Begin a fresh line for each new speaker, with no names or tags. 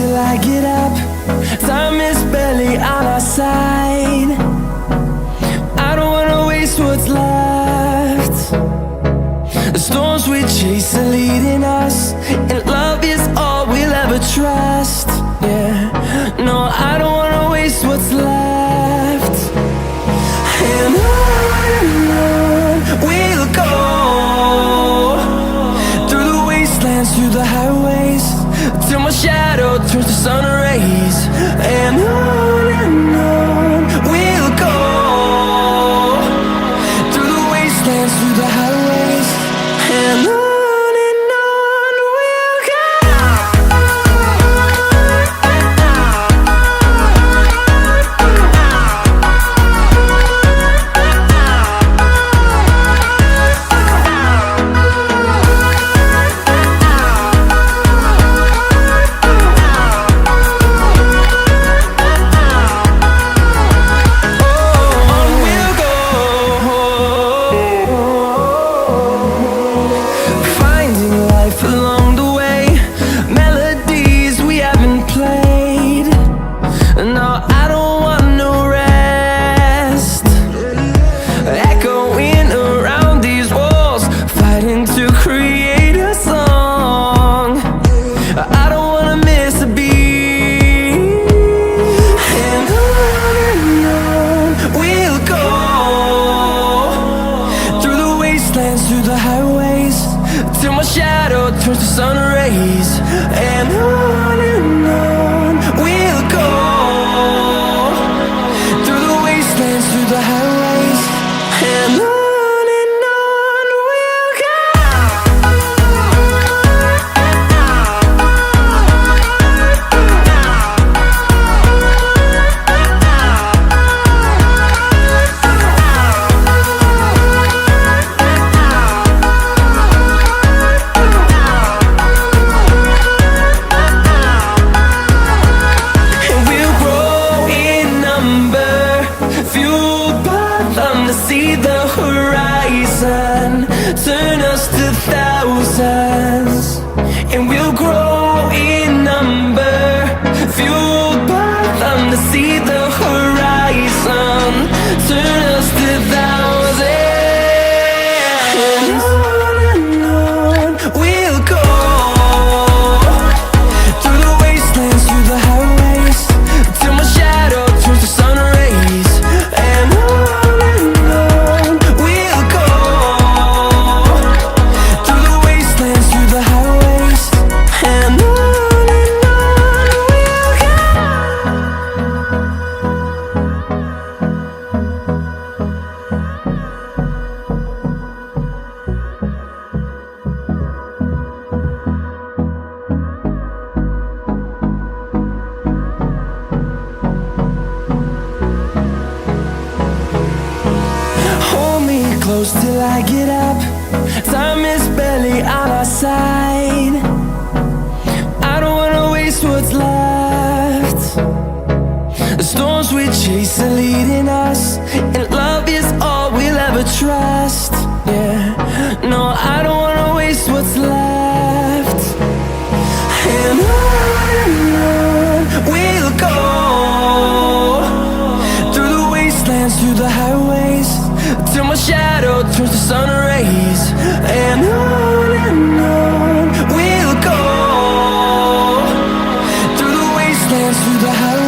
till I get up. Time is barely on our side. I don't wanna waste what's left. The storms we chase are leading us, and love is all we'll ever trust. Yeah, no, I don't wanna waste what's left. And on we'll go, through the wastelands, through the highways, till my shadow turns to sun rays. And on we'll go, through the wastelands, through the highways, and on we'll go. Through the highways, till my shadow turns to sun rays. And on we'll go, through the wastelands, through the highways, and on we'll go. See the horizon, turn us to thousands, and we'll grow in number, fueled by them. To see the horizon, turn us to thousands, and on we'll go, through the wastelands, through the highways, till my shadow turns to sun rays. And close till I get up. Time is barely on our side. I don't wanna waste what's left. The storms we chase are leading us, and love is all we'll ever trust. Yeah, no, I don't wanna waste what's left. And on we'll go, through the wastelands, through the highways, till my shadow turns to sun rays. And on we'll go, through the wastelands, through the highways.